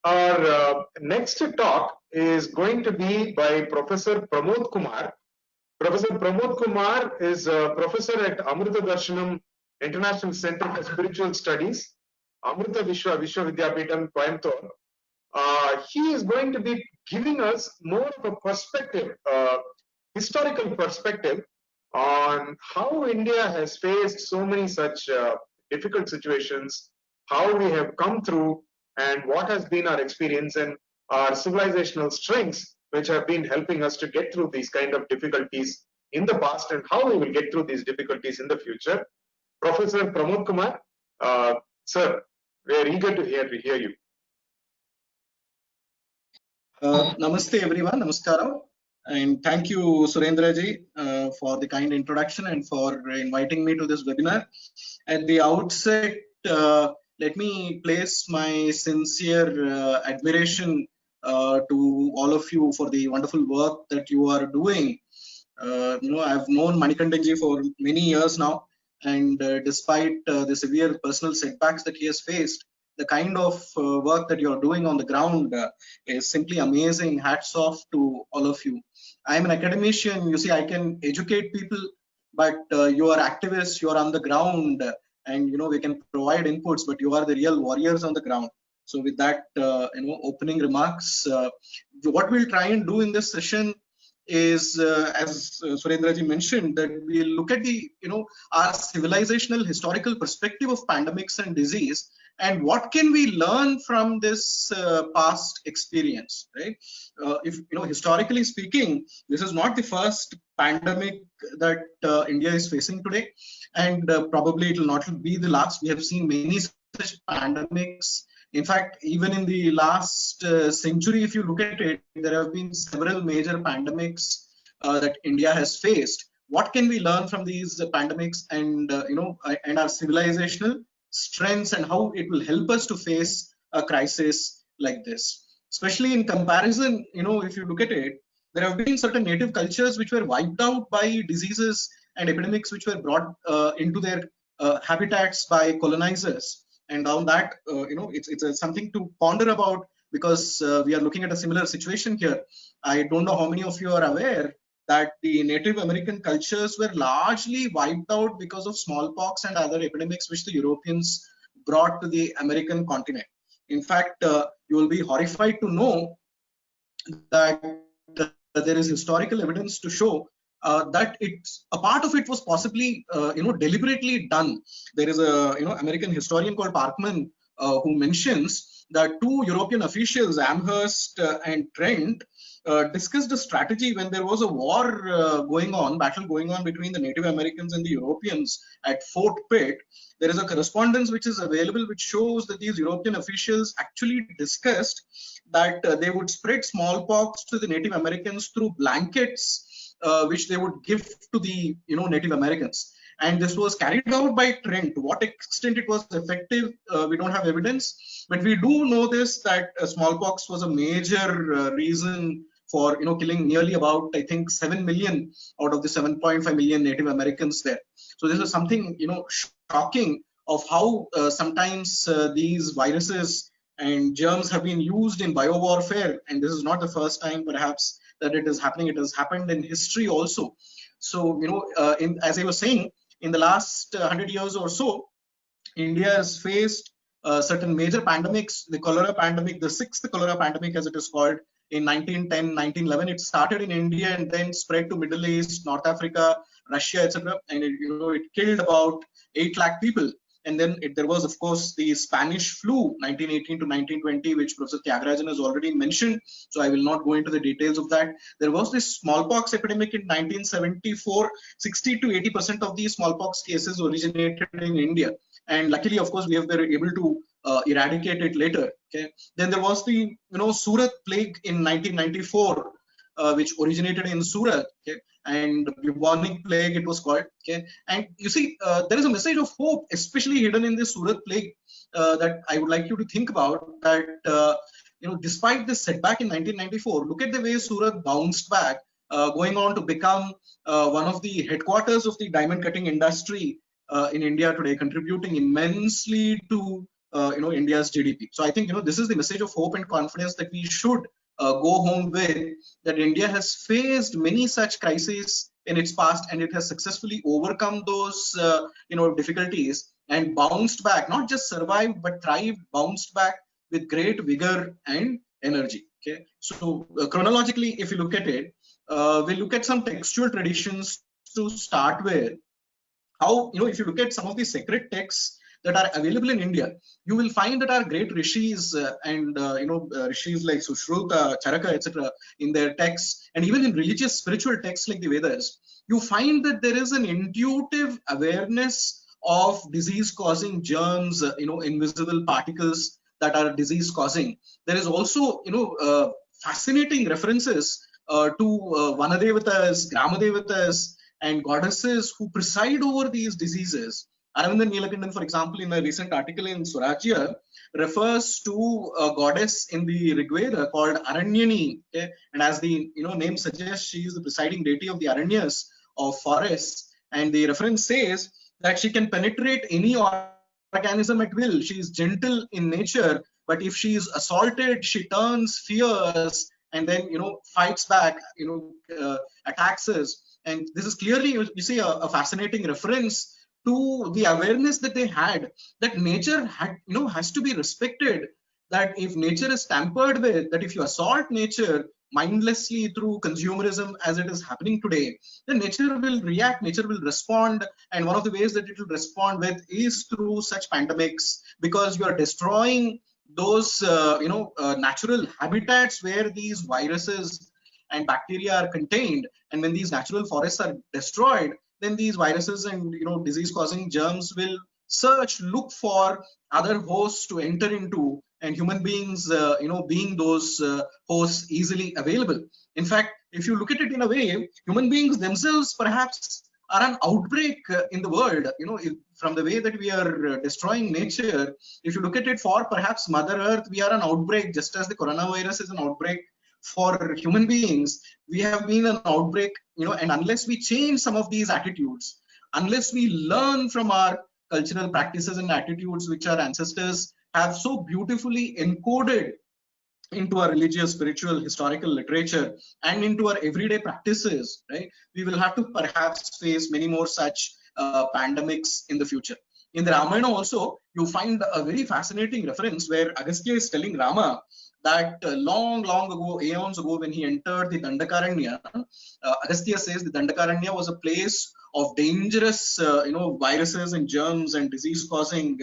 Our next talk is going to be by Professor Pramod Kumar. Professor Pramod Kumar is a professor at Amrita Darshanam International Center for Spiritual Studies, Amrita Vishwavidyapeetham, Coimbatore. He is going to be giving us more of a perspective, historical perspective on how India has faced so many such difficult situations, how we have come through, and what has been our experience and our civilizational strengths, which have been helping us to get through these kind of difficulties in the past, and how we will get through these difficulties in the future. Professor Pramod Kumar, sir, we are eager to hear you. Namaste everyone, namaskaram, and thank you Surendra ji for the kind introduction and for inviting me to this webinar. At the outset, let me place my sincere admiration to all of you for the wonderful work that you are doing. I've known Manikandan ji for many years now, and despite the severe personal setbacks that he has faced, the kind of work that you're doing on the ground is simply amazing. Hats off to all of you. I'm an academician. You see, I can educate people, but you are activists, you are on the ground, and we can provide inputs, but you are the real warriors on the ground. So with that, opening remarks, what we'll try and do in this session is, as Surendra ji mentioned, that we look at the, our civilizational historical perspective of pandemics and disease, and what can we learn from this past experience, right? If historically speaking, this is not the first pandemic that India is facing today, and probably it will not be the last. We have seen many such pandemics. In fact, even in the last century, if you look at it, there have been several major pandemics that India has faced. What can we learn from these pandemics, and and our civilizational strengths, and how it will help us to face a crisis like this? Especially in comparison, if you look at it, there have been certain native cultures which were wiped out by diseases and epidemics which were brought into their habitats by colonizers. And on that, it's something to ponder about, because we are looking at a similar situation here. I don't know how many of you are aware that the Native American cultures were largely wiped out because of smallpox and other epidemics which the Europeans brought to the American continent. In fact, you will be horrified to know that there is historical evidence to show that a part of it was possibly deliberately done. There is a American historian called Parkman who mentions that two European officials, Amherst and Trent, discussed a strategy when there was a war battle going on between the Native Americans and the Europeans at Fort Pitt. There is a correspondence which is available which shows that these European officials actually discussed that they would spread smallpox to the Native Americans through blankets which they would give to the Native Americans. And this was carried out by Trent. To what extent it was effective, we don't have evidence, but we do know this, that smallpox was a major reason for killing nearly about, I think, 7 million out of the 7.5 million Native Americans there. So this is something shocking of how sometimes these viruses and germs have been used in biowarfare, and this is not the first time perhaps that it is happening. It has happened in history also. So as I was saying, in the last 100 years or so, India has faced certain major pandemics. The cholera pandemic, the sixth cholera pandemic as it is called, in 1910, 1911, it started in India and then spread to Middle East, North Africa, Russia, etc. And it killed about 8 lakh people. And then there was, of course, the Spanish flu, 1918 to 1920, which Professor Tyagarajan has already mentioned. So I will not go into the details of that. There was this smallpox epidemic in 1974. 60 to 80% of these smallpox cases originated in India. And luckily, of course, we have been able to eradicate it later. Okay. Then there was the Surat plague in 1994, which originated in Surat. Okay. And bubonic plague it was called. Okay. And you see, there is a message of hope, especially hidden in this Surat plague, that I would like you to think about. That despite this setback in 1994, look at the way Surat bounced back, going on to become one of the headquarters of the diamond cutting industry in India today, contributing immensely to India's GDP. So I think this is the message of hope and confidence that we should go home with, that India has faced many such crises in its past, and it has successfully overcome those difficulties and bounced back, not just survived but thrived, bounced back with great vigor and energy. Okay, so chronologically, if you look at it, we look at some textual traditions to start with. How, if you look at some of the sacred texts that are available in India, you will find that our great rishis rishis like Sushruta, Charaka, etc., in their texts, and even in religious spiritual texts like the Vedas, you find that there is an intuitive awareness of disease-causing germs, invisible particles that are disease-causing. There is also, fascinating references to Vanadevatas, Gramadevatas, and goddesses who preside over these diseases. Aravindan Neelakandan, for example, in a recent article in Swarajya, refers to a goddess in the Rigveda called Aranyani. Okay? And as the name suggests, she is the presiding deity of the Aranyas, of forests. And the reference says that she can penetrate any organism at will. She is gentle in nature, but if she is assaulted, she turns fierce and then fights back, attacks us. And this is clearly, you see, a fascinating reference to the awareness that they had, that nature has to be respected, that if nature is tampered with, that if you assault nature mindlessly through consumerism as it is happening today, then nature will react, nature will respond. And one of the ways that it will respond with is through such pandemics, because you are destroying those natural habitats where these viruses and bacteria are contained. And when these natural forests are destroyed, then these viruses and disease-causing germs will look for other hosts to enter into, and human beings, being those hosts easily available. In fact, if you look at it in a way, human beings themselves perhaps are an outbreak in the world. From the way that we are destroying nature, if you look at it for perhaps Mother Earth, we are an outbreak, just as the coronavirus is an outbreak for human beings. We have been an outbreak, and unless we change some of these attitudes, unless we learn from our cultural practices and attitudes which our ancestors have so beautifully encoded into our religious, spiritual, historical literature and into our everyday practices, right, we will have to perhaps face many more such pandemics in the future. In the Ramayana also, you find a very fascinating reference where Agastya is telling Rama that long ago, aeons ago, when he entered the Dandakaranya, Agastya says the Dandakaranya was a place of dangerous, viruses and germs and disease-causing,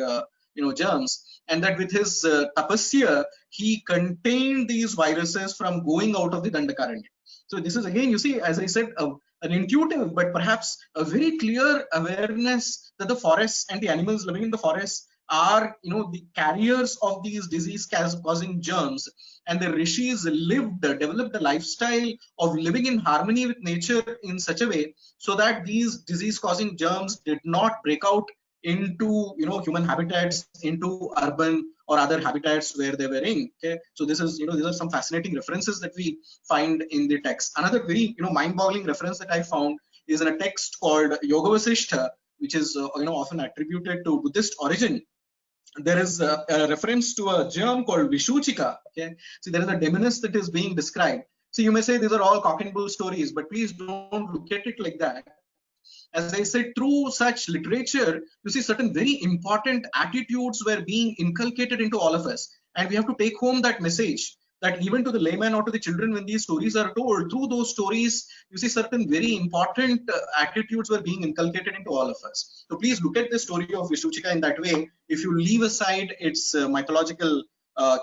germs, and that with his tapasya, he contained these viruses from going out of the Dandakaranya. So this is, again, you see, as I said, an intuitive but perhaps a very clear awareness that the forests and the animals living in the forests are the carriers of these disease causing germs, and the rishis developed a lifestyle of living in harmony with nature in such a way so that these disease causing germs did not break out into human habitats, into urban or other habitats where they were in. Okay, so this is these are some fascinating references that we find in the text. Another very mind-boggling reference that I found is in a text called Yoga Vasishtha, which is often attributed to Buddhist origin. There is a reference to a germ called Vishuchika. Okay, so there is a demoness that is being described. So you may say these are all cock and bull stories, but please don't look at it like that. As I said, through such literature, you see certain very important attitudes were being inculcated into all of us, and we have to take home that message, that even to the layman or to the children, when these stories are told, through those stories, you see certain very important attitudes were being inculcated into all of us. So please look at the story of Vishuchika in that way, if you leave aside its mythological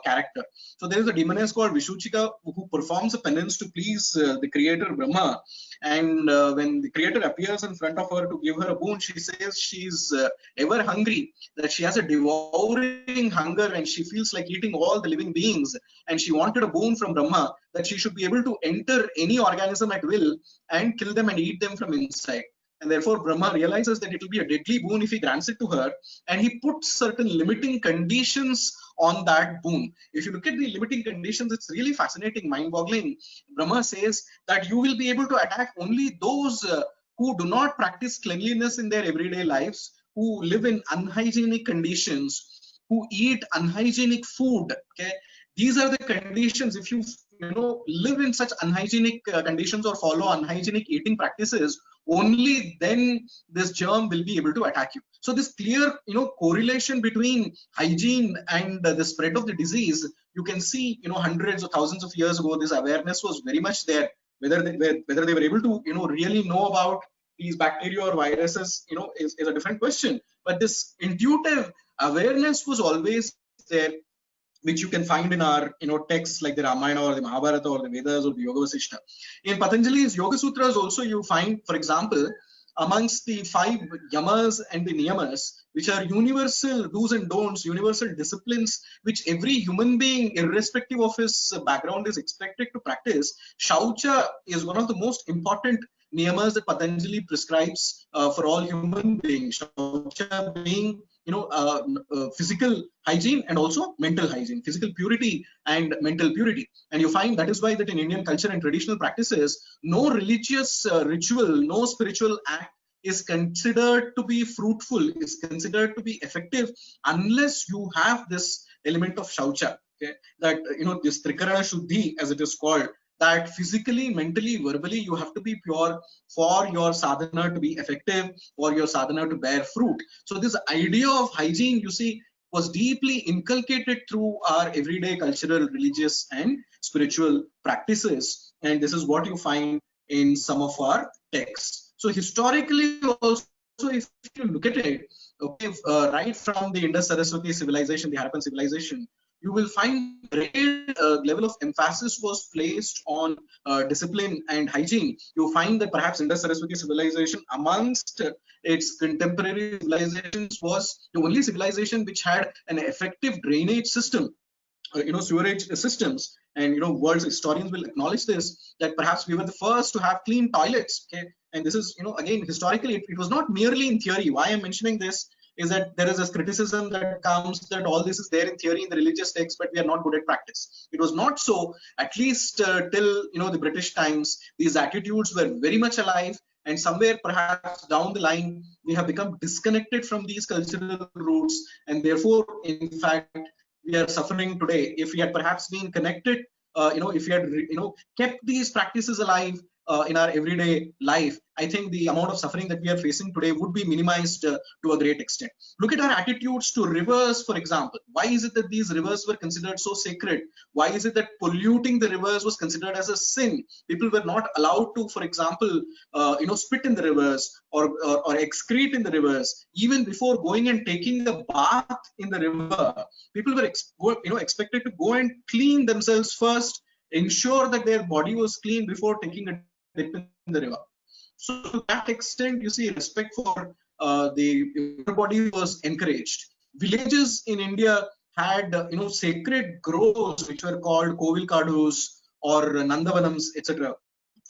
character. So there is a demoness called Vishuchika who performs a penance to please the creator Brahma. And when the creator appears in front of her to give her a boon, she says she's ever hungry, that she has a devouring hunger and she feels like eating all the living beings. And she wanted a boon from Brahma that she should be able to enter any organism at will and kill them and eat them from inside. And therefore Brahma realizes that it will be a deadly boon if he grants it to her, and he puts certain limiting conditions on that boon. If you look at the limiting conditions, it's really fascinating, mind-boggling. Brahma says that you will be able to attack only those who do not practice cleanliness in their everyday lives, who live in unhygienic conditions, who eat unhygienic food. Okay, these are the conditions. If you live in such unhygienic conditions or follow unhygienic eating practices, only then this germ will be able to attack you. So this clear correlation between hygiene and the spread of the disease, you can see hundreds or thousands of years ago this awareness was very much there. Whether they were able to really know about these bacteria or viruses is a different question, but this intuitive awareness was always there, which you can find in our texts like the Ramayana or the Mahabharata or the Vedas or the Yoga Vasishta. In Patanjali's Yoga Sutras also you find, for example, amongst the 5 yamas and the niyamas, which are universal do's and don'ts, universal disciplines, which every human being, irrespective of his background, is expected to practice. Shaucha is one of the most important niyamas that Patanjali prescribes for all human beings. Shaucha being physical hygiene and also mental hygiene, physical purity and mental purity. And you find that is why that in Indian culture and traditional practices, no religious ritual, no spiritual act is considered to be fruitful, is considered to be effective, unless you have this element of shaucha. Okay, that this trikarana shuddhi, as it is called, that physically, mentally, verbally, you have to be pure for your sadhana to be effective, for your sadhana to bear fruit. So this idea of hygiene, you see, was deeply inculcated through our everyday cultural, religious, and spiritual practices. And this is what you find in some of our texts. So historically also, if you look at it, okay, right from the Indus-Saraswati civilization, the Harappan civilization, you will find great level of emphasis was placed on discipline and hygiene. You find that perhaps Indus-Saraswati civilization amongst its contemporary civilizations was the only civilization which had an effective drainage system, sewerage systems. And world's historians will acknowledge this, that perhaps we were the first to have clean toilets. Okay, and this is again historically it was not merely in theory. Why I'm mentioning this is that there is a criticism that comes that all this is there in theory in the religious text, but we are not good at practice. It was not so. At least till the British times, these attitudes were very much alive, and somewhere perhaps down the line we have become disconnected from these cultural roots, and therefore in fact we are suffering today. If we had perhaps been connected, if we had kept these practices alive in our everyday life, I think the amount of suffering that we are facing today would be minimized to a great extent. Look at our attitudes to rivers, for example. Why is it that these rivers were considered so sacred? Why is it that polluting the rivers was considered as a sin? People were not allowed to, for example, spit in the rivers or excrete in the rivers. Even before going and taking a bath in the river, people were expected to go and clean themselves first, ensure that their body was clean before taking a dip in the river. So to that extent, you see, respect for the body was encouraged. Villages in India had sacred groves which were called Kovilkadus or Nandavanams, etc.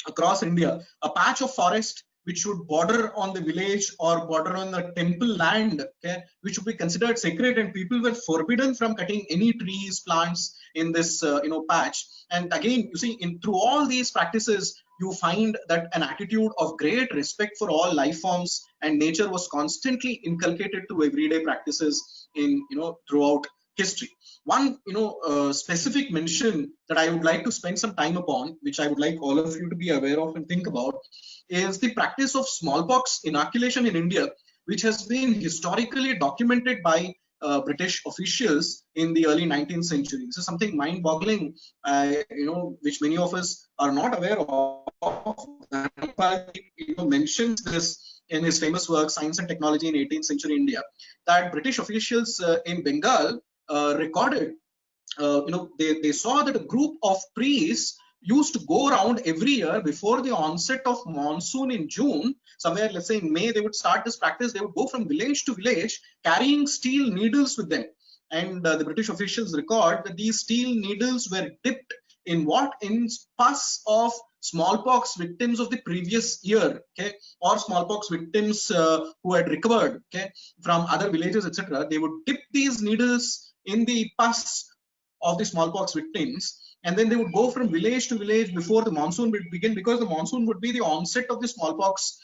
Across India, a patch of forest which would border on the village or border on the temple land, okay, which would be considered sacred, and people were forbidden from cutting any trees, plants in this patch. And again, you see, through all these practices, you find that an attitude of great respect for all life forms and nature was constantly inculcated through everyday practices in throughout history. One specific mention that I would like to spend some time upon, which I would like all of you to be aware of and think about, is the practice of smallpox inoculation in India, which has been historically documented by British officials in the early 19th century. This is something mind-boggling, which many of us are not aware of. Mentions this in his famous work Science and Technology in 18th Century India, that British officials in Bengal recorded, they saw that a group of priests used to go around every year before the onset of monsoon in June, somewhere, let's say in May, they would start this practice. They would go from village to village carrying steel needles with them. And the British officials record that these steel needles were dipped in what? In pus of smallpox victims of the previous year, okay, or smallpox victims who had recovered, okay, from other villages, etc. They would dip these needles in the pus of the smallpox victims. And then they would go from village to village before the monsoon would begin, because the monsoon would be the onset of the smallpox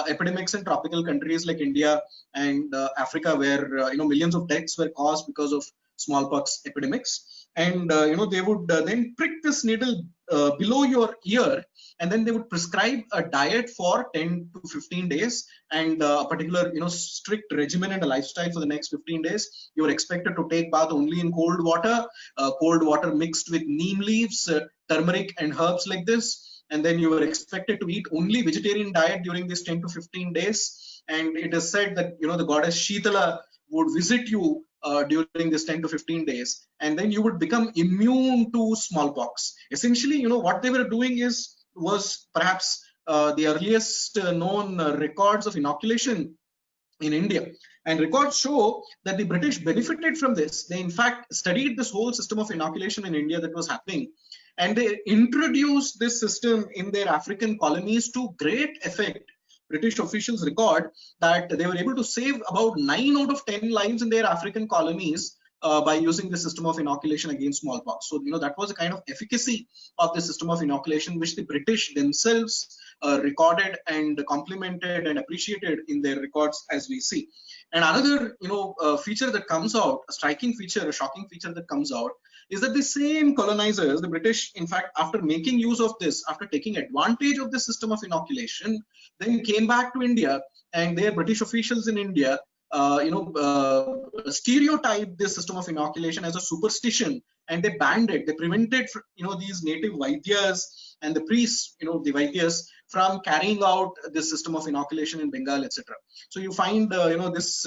epidemics in tropical countries like India and Africa, where millions of deaths were caused because of smallpox epidemics. And they would then prick this needle below your ear, and then they would prescribe a diet for 10 to 15 days and a particular strict regimen and a lifestyle for the next 15 days. You are expected to take bath only in cold water mixed with neem leaves, turmeric and herbs like this. And then you are expected to eat only vegetarian diet during these 10 to 15 days. And it is said that the goddess Shitala would visit you during this 10 to 15 days, and then you would become immune to smallpox. Essentially, what they were doing was perhaps the earliest known records of inoculation in India. And records show that the British benefited from this. They in fact studied this whole system of inoculation in India that was happening, and they introduced this system in their African colonies to great effect. British officials record that they were able to save about 9 out of 10 lives in their African colonies by using the system of inoculation against smallpox. So, that was a kind of efficacy of the system of inoculation, which the British themselves recorded and complimented and appreciated in their records, as we see. And another, feature that comes out, a striking feature, a shocking feature that comes out, is that the same colonizers, the British, in fact, after making use of this, after taking advantage of the system of inoculation, then came back to India, and their British officials in India, stereotyped this system of inoculation as a superstition, and they banned it. They prevented, these native Vaidyas and the priests, the Vaidyas, from carrying out this system of inoculation in Bengal, etc. So you find, this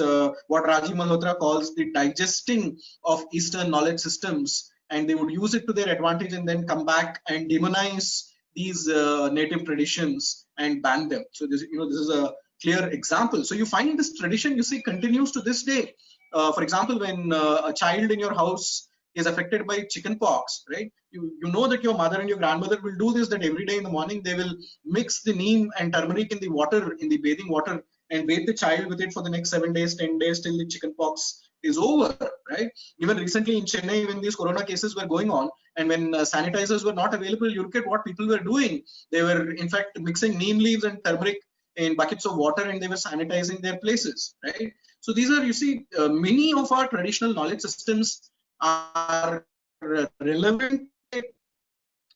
what Rajiv Malhotra calls the digesting of Eastern knowledge systems, and they would use it to their advantage and then come back and demonize these native traditions and ban them. So this is a clear example. So you find this tradition, continues to this day. For example, when a child in your house is affected by chickenpox, right? You know that your mother and your grandmother will do this, that every day in the morning they will mix the neem and turmeric in the water, in the bathing water, and bathe the child with it for the next 7 days, 10 days till the chickenpox is over, right? Even recently in Chennai, when these corona cases were going on, and when sanitizers were not available, you look at what people were doing. They were in fact mixing neem leaves and turmeric in buckets of water, and they were sanitizing their places, right? So these are, many of our traditional knowledge systems are relevant.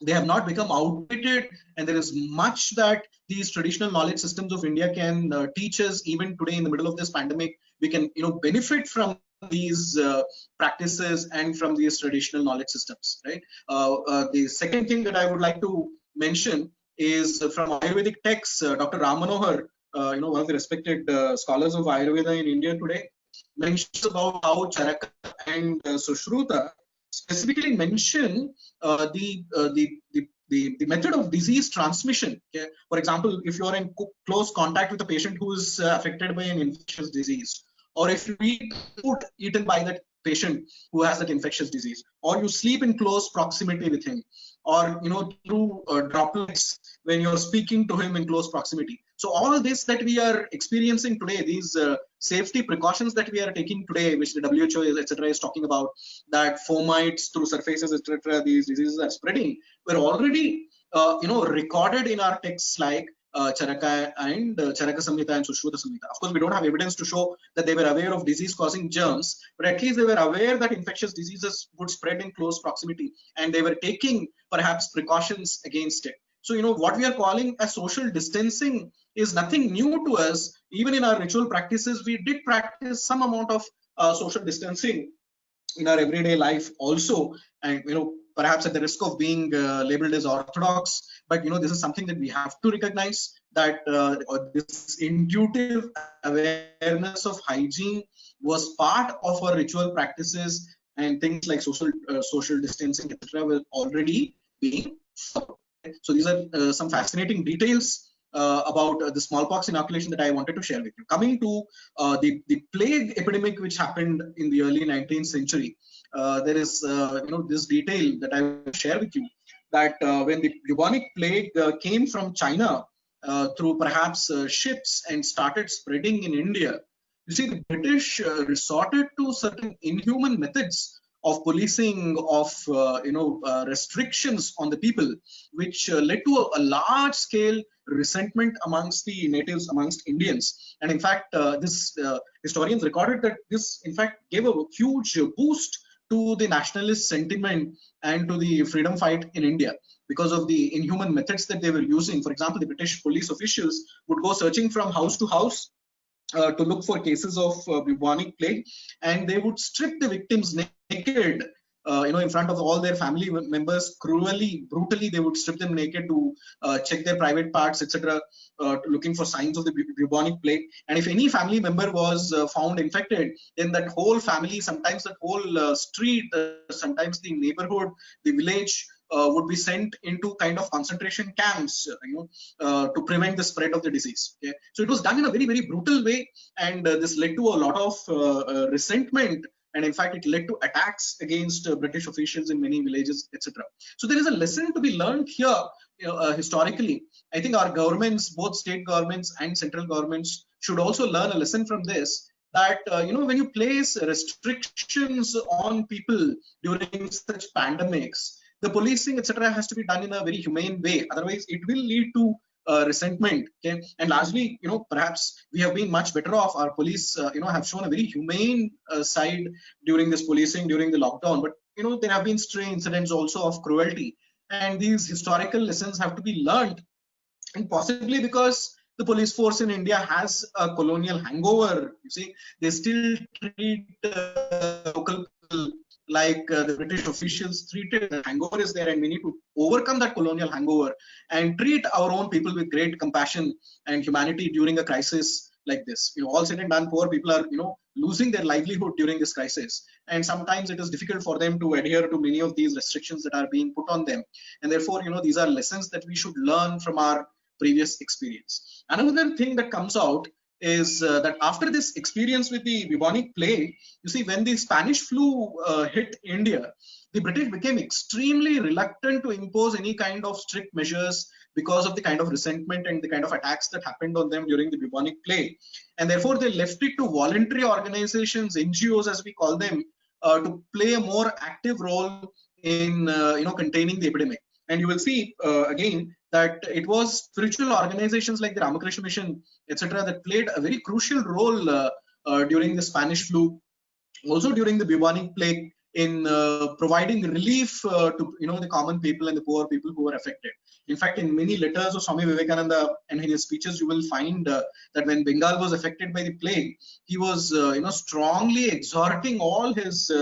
They have not become outdated, and there is much that these traditional knowledge systems of India can teach us. Even today, in the middle of this pandemic, we can benefit from these practices and from these traditional knowledge systems, right? The second thing that I would like to mention is from Ayurvedic texts. Dr. Ram Manohar, one of the respected scholars of Ayurveda in India today, mentions about how Charaka and Sushruta specifically mention the method of disease transmission. Okay? For example, if you are in close contact with a patient who is affected by an infectious disease, or if you eat food eaten by that patient who has that infectious disease, or you sleep in close proximity with him, or through droplets when you're speaking to him in close proximity. So all this that we are experiencing today, these safety precautions that we are taking today, which the WHO etc. is talking about, that fomites through surfaces etc. these diseases are spreading, were already recorded in our texts like Charaka and Charaka Samhita and Sushruta Samhita. Of course, we don't have evidence to show that they were aware of disease-causing germs, but at least they were aware that infectious diseases would spread in close proximity, and they were taking perhaps precautions against it. So, what we are calling as social distancing is nothing new to us. Even in our ritual practices, we did practice some amount of social distancing in our everyday life also, and perhaps at the risk of being labeled as orthodox, but this is something that we have to recognize, that this intuitive awareness of hygiene was part of our ritual practices, and things like social distancing etc. were already being followed. So these are some fascinating details about the smallpox inoculation that I wanted to share with you. Coming to the plague epidemic which happened in the early 19th century, there is this detail that I will share with you, that when the bubonic plague came from China through perhaps ships and started spreading in India, you see the British resorted to certain inhuman methods of policing, of restrictions on the people, which led to a large scale resentment amongst the natives, amongst Indians. And in fact, historians recorded that this in fact gave a huge boost to the nationalist sentiment and to the freedom fight in India, because of the inhuman methods that they were using. For example, the British police officials would go searching from house to house to look for cases of bubonic plague, and they would strip the victims naked, in front of all their family members. Cruelly, brutally, they would strip them naked to check their private parts, etc., looking for signs of the bubonic plague. And if any family member was found infected, then that whole family, sometimes that whole street, sometimes the neighborhood, the village, would be sent into kind of concentration camps, to prevent the spread of the disease. Okay? So it was done in a very, very brutal way, and this led to a lot of resentment, and in fact, it led to attacks against British officials in many villages, etc. So there is a lesson to be learned here, historically. I think our governments, both state governments and central governments, should also learn a lesson from this. That when you place restrictions on people during such pandemics, the policing, etc., has to be done in a very humane way. Otherwise, it will lead to resentment. Okay, and largely, perhaps we have been much better off. Our police, have shown a very humane side during this policing, during the lockdown. But there have been stray incidents also of cruelty, and these historical lessons have to be learned. And possibly because the police force in India has a colonial hangover. You see, they still treat local people like the British officials treated. The hangover is there, and we need to overcome that colonial hangover and treat our own people with great compassion and humanity during a crisis like this. All said and done, poor people are, losing their livelihood during this crisis, and sometimes it is difficult for them to adhere to many of these restrictions that are being put on them. And therefore, these are lessons that we should learn from our previous experience. Another thing that comes out is that after this experience with the bubonic plague, you see, when the Spanish flu hit India, the British became extremely reluctant to impose any kind of strict measures because of the kind of resentment and the kind of attacks that happened on them during the bubonic plague. And therefore, they left it to voluntary organizations, NGOs as we call them, to play a more active role in containing the epidemic. And you will see again that it was spiritual organizations like the Ramakrishna Mission, etc., that played a very crucial role during the Spanish flu, also during the bubonic plague, in providing relief to the common people and the poor people who were affected. In fact, in many letters of Swami Vivekananda and in his speeches, you will find that when Bengal was affected by the plague, he was strongly exhorting all his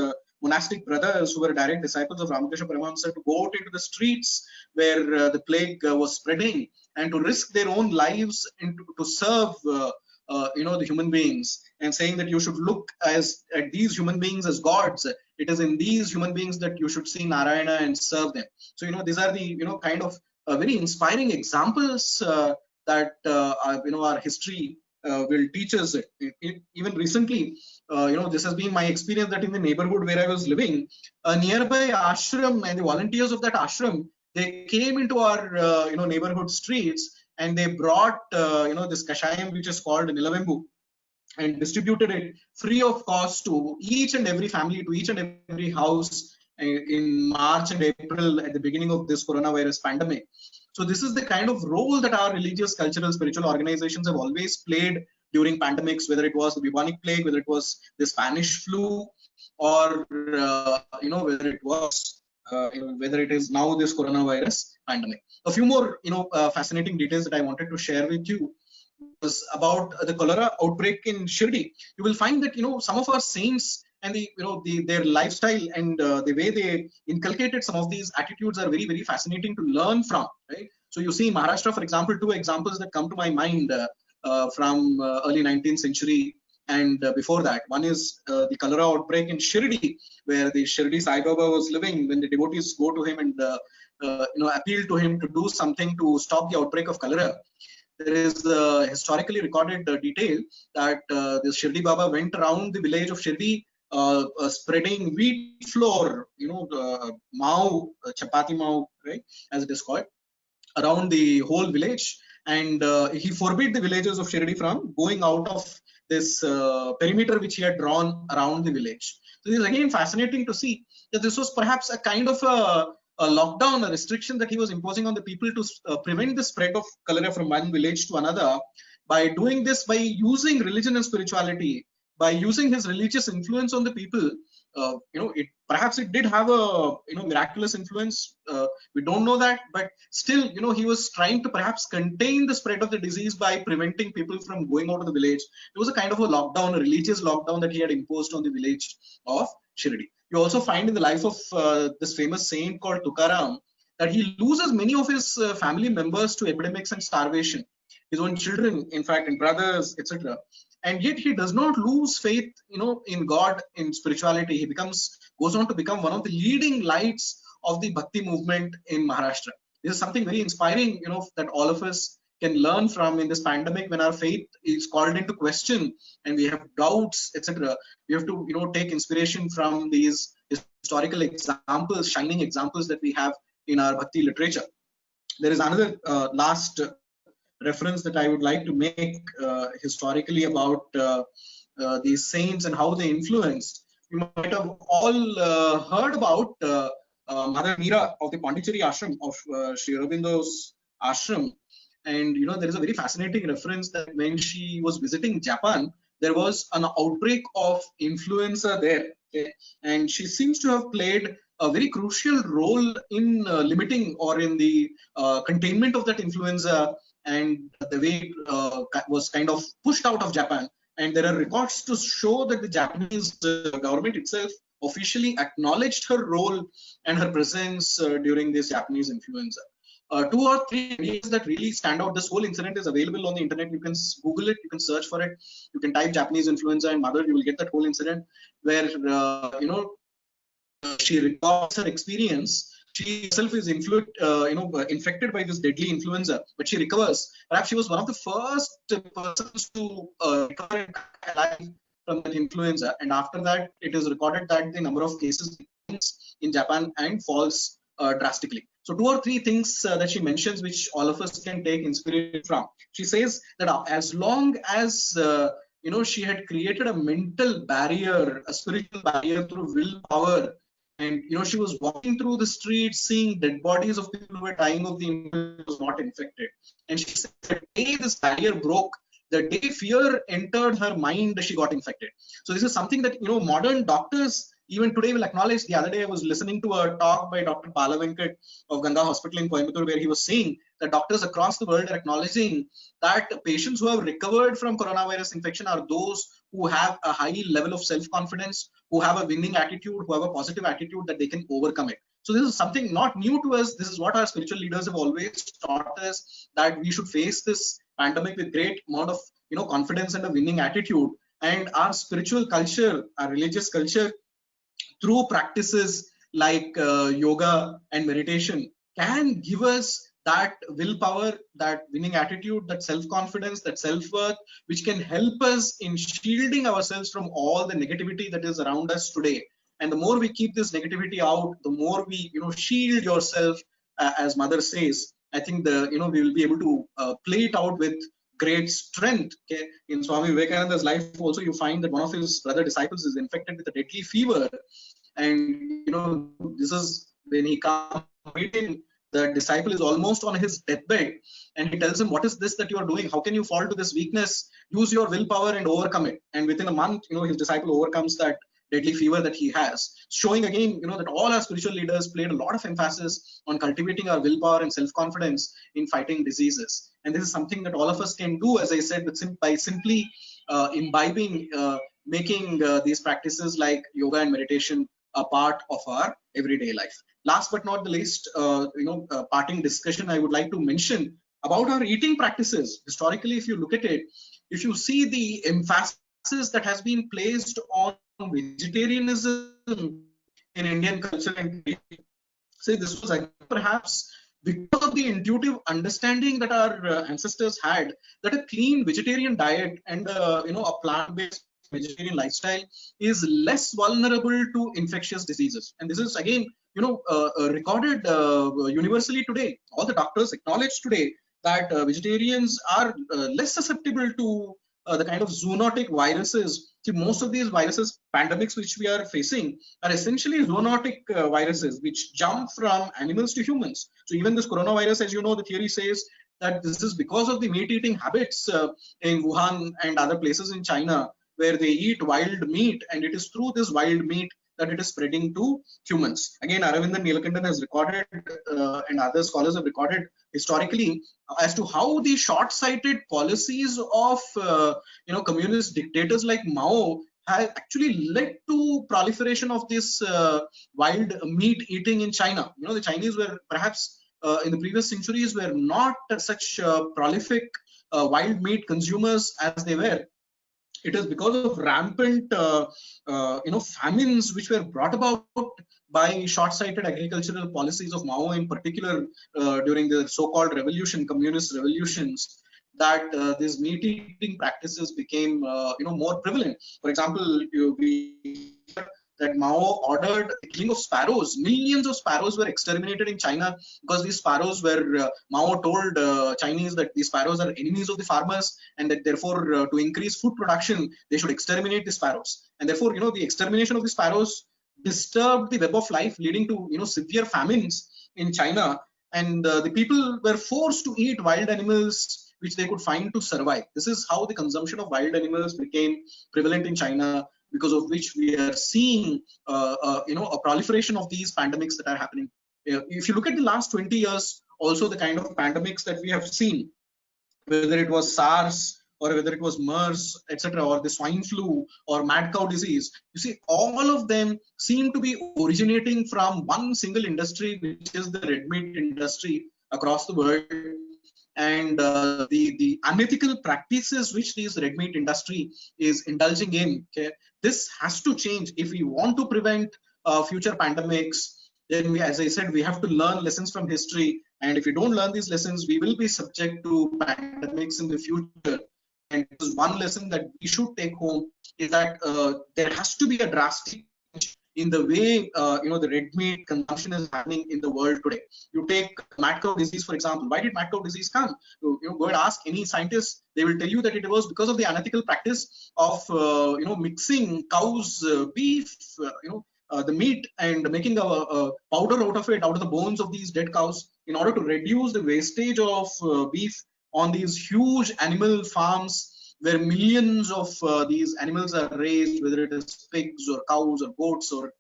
monastic brothers who were direct disciples of Ramakrishna Paramahamsa to go out into the streets where the plague was spreading, and to risk their own lives and to serve the human beings, and saying that you should look at these human beings as gods. It is in these human beings that you should see Narayana and serve them. So these are the kind of very inspiring examples that our history will teach us. Even recently, this has been my experience, that in the neighborhood where I was living, a nearby ashram, and the volunteers of that ashram, they came into our neighborhood streets, and they brought this kashayam, which is called Nilavembu, and distributed it free of cost to each and every family, to each and every house in March and April at the beginning of this coronavirus pandemic. So this is the kind of role that our religious, cultural, spiritual organizations have always played during pandemics, whether it was the bubonic plague, whether it was the Spanish flu, or whether it was whether it is now this coronavirus pandemic. A few more fascinating details that I wanted to share with you was about the cholera outbreak in Shirdi. You will find that some of our saints and their lifestyle and the way they inculcated some of these attitudes are very, very fascinating to learn from, right? So you see, Maharashtra, for example, two examples that come to my mind from early 19th century and before that. One is the cholera outbreak in Shirdi, where the Shirdi Sai Baba was living, when the devotees go to him and appeal to him to do something to stop the outbreak of cholera. There is a historically recorded detail that the Shirdi Baba went around the village of Shirdi, spreading wheat flour, mao, chapati mao, right, as it is called, around the whole village. And he forbid the villagers of Shirdi from going out of this perimeter which he had drawn around the village. So it is again fascinating to see that this was perhaps a kind of a lockdown, a restriction that he was imposing on the people to prevent the spread of cholera from one village to another. By doing this, by using religion and spirituality, by using his religious influence on the people, it perhaps it did have a miraculous influence. We don't know that, but still, he was trying to perhaps contain the spread of the disease by preventing people from going out of the village. It was a kind of a lockdown, a religious lockdown that he had imposed on the village of Shirdi. You also find in the life of this famous saint called Tukaram that he loses many of his family members to epidemics and starvation, his own children, in fact, and brothers, etc. And yet he does not lose faith, in God, in spirituality. He goes on to become one of the leading lights of the Bhakti movement in Maharashtra. This is something very inspiring, that all of us can learn from in this pandemic when our faith is called into question and we have doubts, etc. We have to, take inspiration from these historical examples, shining examples that we have in our Bhakti literature. There is another last reference that I would like to make historically about these saints and how they influenced. You might have all heard about Mother Meera of the Pondicherry ashram of Sri Aurobindo's ashram. And there is a very fascinating reference that when she was visiting Japan, there was an outbreak of influenza there. Okay? And she seems to have played a very crucial role in limiting or in the containment of that influenza, and the way it was kind of pushed out of Japan. And there are records to show that the Japanese government itself officially acknowledged her role and her presence during this Japanese influenza. 2 or 3 videos that really stand out. This whole incident is available on the internet. You can Google it, you can search for it. You can type Japanese influenza and mother, you will get that whole incident where, she records her experience. She herself is infected by this deadly influenza, but she recovers. Perhaps she was one of the first persons to recover alive from that influenza. And after that, it is recorded that the number of cases in Japan and falls drastically. So 2 or 3 things that she mentions, which all of us can take inspiration from. She says that as long as she had created a mental barrier, a spiritual barrier through willpower, and she was walking through the streets, seeing dead bodies of people who were dying of the influenza, was not infected. And she said the day this barrier broke, the day fear entered her mind, she got infected. So this is something that modern doctors even today will acknowledge. The other day I was listening to a talk by Dr. Bala Venkat of Ganga Hospital in Coimbatore, where he was saying that doctors across the world are acknowledging that patients who have recovered from coronavirus infection are those who have a high level of self-confidence, who have a winning attitude, who have a positive attitude that they can overcome it. So this is something not new to us. This is what our spiritual leaders have always taught us, that we should face this pandemic with great amount of confidence and a winning attitude. And our spiritual culture, our religious culture, through practices like yoga and meditation, can give us that willpower, that winning attitude, that self-confidence, that self-worth, which can help us in shielding ourselves from all the negativity that is around us today. And the more we keep this negativity out, the more we shield yourself, as mother says, I think we will be able to play it out with great strength. Okay? In Swami Vivekananda's life also, you find that one of his brother disciples is infected with a deadly fever, and this is when he comes meeting. The disciple is almost on his deathbed, and he tells him, what is this that you are doing? How can you fall to this weakness? Use your willpower and overcome it. And within a month, his disciple overcomes that deadly fever that he has, showing again, that all our spiritual leaders played a lot of emphasis on cultivating our willpower and self-confidence in fighting diseases. And this is something that all of us can do, as I said, by simply imbibing, making these practices like yoga and meditation a part of our everyday life. Last but not the least, parting discussion, I would like to mention about our eating practices. Historically, if you look at it, if you see the emphasis that has been placed on vegetarianism in Indian culture, and say this was perhaps because of the intuitive understanding that our ancestors had, that a clean vegetarian diet and a plant-based vegetarian lifestyle is less vulnerable to infectious diseases. And this is again recorded universally today. All the doctors acknowledge today that vegetarians are less susceptible to the kind of zoonotic viruses. See, most of these viruses, pandemics which we are facing, are essentially zoonotic viruses which jump from animals to humans. So even this coronavirus, as you know, the theory says that this is because of the meat-eating habits in Wuhan and other places in China, where they eat wild meat, and it is through this wild meat that it is spreading to humans. Again, Aravindan Neelakandan has recorded, and other scholars have recorded historically, as to how the short-sighted policies of communist dictators like Mao have actually led to proliferation of this wild meat eating in China. The Chinese were perhaps in the previous centuries were not such prolific wild meat consumers as they were. It is because of rampant famines which were brought about by short-sighted agricultural policies of Mao, in particular during the so-called revolution, communist revolutions, that these meat-eating practices became more prevalent. For example, that Mao ordered the killing of sparrows. Millions of sparrows were exterminated in China because these sparrows were, Mao told Chinese that these sparrows are enemies of the farmers, and that therefore to increase food production, they should exterminate the sparrows. And therefore, the extermination of the sparrows disturbed the web of life, leading to, severe famines in China. And the people were forced to eat wild animals which they could find to survive. This is how the consumption of wild animals became prevalent in China, because of which we are seeing a proliferation of these pandemics that are happening. If you look at the last 20 years, also the kind of pandemics that we have seen, whether it was SARS or whether it was MERS, etc., or the swine flu or mad cow disease, you see, all of them seem to be originating from one single industry, which is the red meat industry across the world. And the unethical practices which this red meat industry is indulging in, okay, this has to change if we want to prevent future pandemics. Then as I said, we have to learn lessons from history, and if we don't learn these lessons, we will be subject to pandemics in the future. And this is one lesson that we should take home, is that there has to be a drastic change in the way the red meat consumption is happening in the world today. You take mad cow disease, for example. Why did mad cow disease come? Go and ask any scientist; they will tell you that it was because of the unethical practice of mixing cows' beef, the meat, and making a powder out of it, out of the bones of these dead cows, in order to reduce the wastage of beef on these huge animal farms, where millions of these animals are raised, whether it is pigs or cows or goats or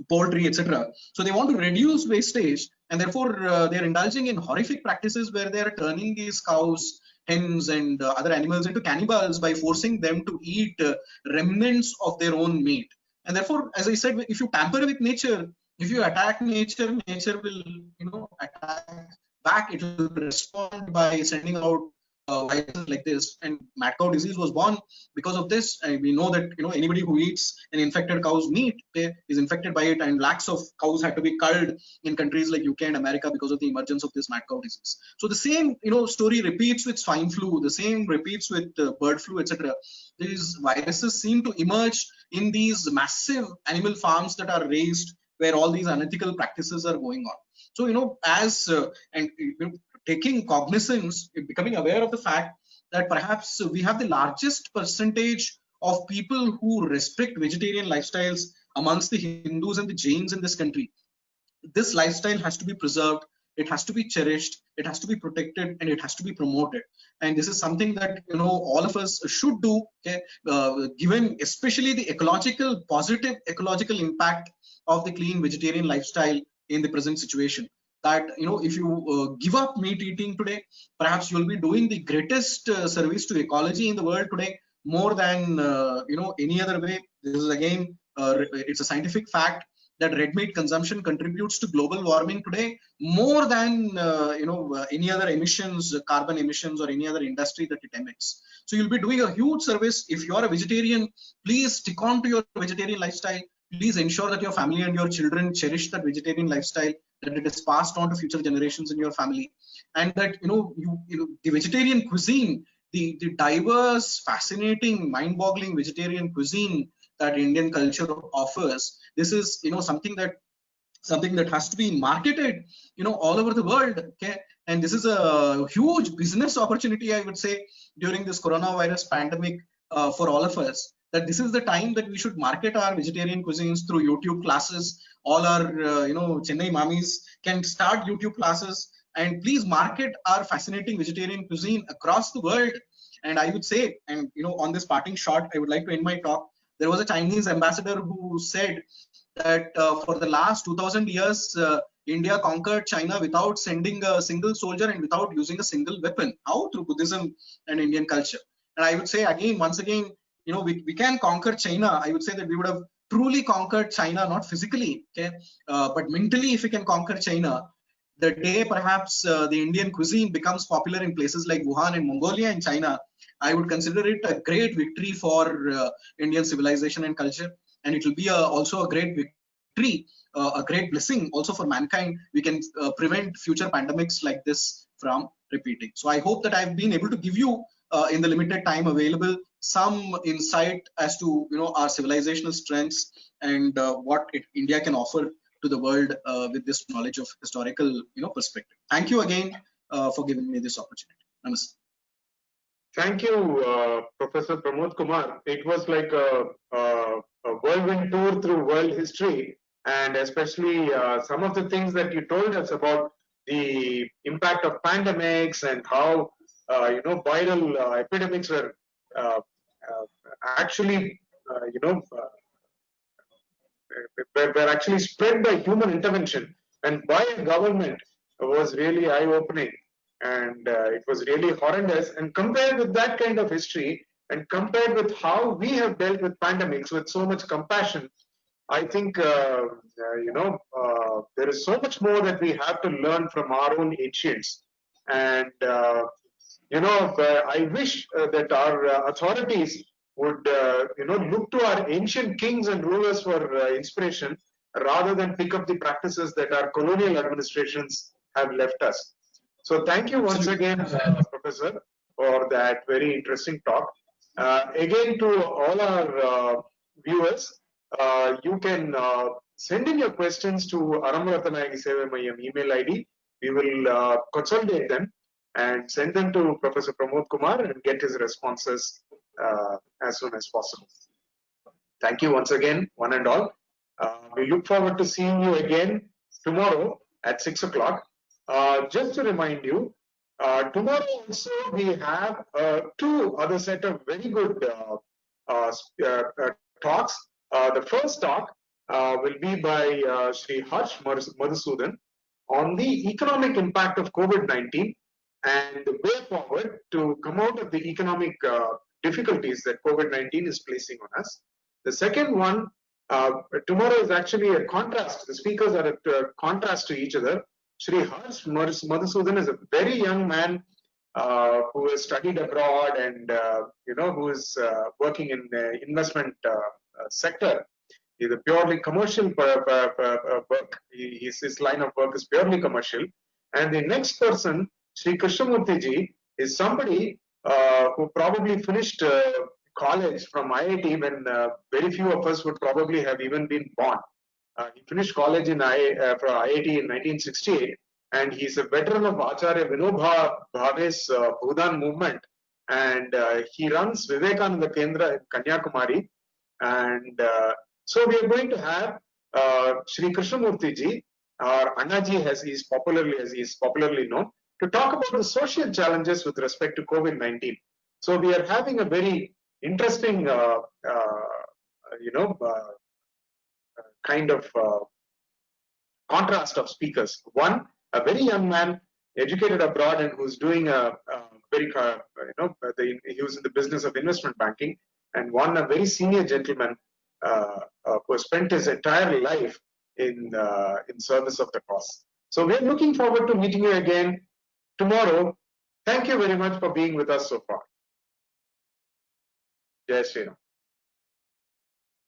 poultry, etc. So they want to reduce wastage, and therefore they are indulging in horrific practices where they are turning these cows, hens, and other animals into cannibals by forcing them to eat remnants of their own meat. And therefore, as I said, if you tamper with nature, if you attack nature, nature will attack back. It will respond by sending out viruses like this. And mad cow disease was born because of this. And we know that anybody who eats an infected cow's meat is infected by it, and lakhs of cows had to be culled in countries like UK and America because of the emergence of this mad cow disease. So the same story repeats with swine flu, the same repeats with bird flu, etc. These viruses seem to emerge in these massive animal farms that are raised, where all these unethical practices are going on. So taking cognizance, becoming aware of the fact that perhaps we have the largest percentage of people who respect vegetarian lifestyles amongst the Hindus and the Jains in this country. This lifestyle has to be preserved, it has to be cherished, it has to be protected, and it has to be promoted. And this is something that all of us should do, okay? Given especially the positive ecological impact of the clean vegetarian lifestyle in the present situation. That if you give up meat eating today, perhaps you'll be doing the greatest service to ecology in the world today, more than any other way. This is again it's a scientific fact that red meat consumption contributes to global warming today more than any other emissions, carbon emissions, or any other industry that it emits. So you'll be doing a huge service. If you're a vegetarian, please stick on to your vegetarian lifestyle. Please ensure that your family and your children cherish that vegetarian lifestyle, that it is passed on to future generations in your family, and that the vegetarian cuisine, the diverse, fascinating, mind-boggling vegetarian cuisine that Indian culture offers, this is something that has to be marketed all over the world, okay? And this is a huge business opportunity, I would say, during this coronavirus pandemic for all of us. That this is the time that we should market our vegetarian cuisines through YouTube classes. All our, Chennai Mamis can start YouTube classes, and please market our fascinating vegetarian cuisine across the world. And I would say, and on this parting shot, I would like to end my talk. There was a Chinese ambassador who said that for the last 2000 years, India conquered China without sending a single soldier and without using a single weapon. How? Through Buddhism and Indian culture. And I would say again, once again, we can conquer China. I would say that we would have truly conquered China, not physically, okay, but mentally. If we can conquer China, the day perhaps the Indian cuisine becomes popular in places like Wuhan and Mongolia and China, I would consider it a great victory for Indian civilization and culture. And it will be also a great victory, a great blessing also for mankind. We can prevent future pandemics like this from repeating. So I hope that I've been able to give you in the limited time available some insight as to our civilizational strengths and what India can offer to the world with this knowledge of historical perspective. Thank you again for giving me this opportunity. Namaste. Thank you, Professor Pramod Kumar. It was like a whirlwind tour through world history, and especially some of the things that you told us about the impact of pandemics and how viral epidemics were actually were actually spread by human intervention and by a government was really eye-opening, and it was really horrendous. And compared with that kind of history and compared with how we have dealt with pandemics with so much compassion, I think there is so much more that we have to learn from our own ancients. And I wish that our authorities would look to our ancient kings and rulers for inspiration rather than pick up the practices that our colonial administrations have left us. So thank you once again, Professor, for that very interesting talk. Again, to all our viewers, you can send in your questions to Aramrathanayagi Seva Mayam email ID. We will consolidate them and send them to Professor Pramod Kumar and get his responses as soon as possible. Thank you once again, one and all. We look forward to seeing you again tomorrow at 6 o'clock. Just to remind you, tomorrow also we have two other set of very good talks. The first talk will be by Shri Harsh Madhusudan on the economic impact of COVID-19 and the way forward to come out of the economic difficulties that COVID-19 is placing on us. The second one, tomorrow is actually a contrast. The speakers are a contrast to each other. Shri Harsh Madhusudan is a very young man who has studied abroad and who is working in the investment sector. He's a purely commercial work. His line of work is purely commercial. And the next person, Shri Krishnamurthy ji, is somebody who probably finished college from IIT when very few of us would probably have even been born. He finished college in from IIT in 1968, and he's a veteran of Acharya Vinoba Bhave's Bhudan movement, and he runs Vivekananda Kendra in Kanyakumari. And so we are going to have Shri Krishnamurthy ji, or Annaji as he is popularly known, to talk about the social challenges with respect to COVID-19. So we are having a very interesting, kind of contrast of speakers. One, a very young man, educated abroad and who's doing a very, he was in the business of investment banking, and one, a very senior gentleman who has spent his entire life in service of the cause. So we're looking forward to meeting you again tomorrow. Thank you very much for being with us so far. Jai Shri Ram.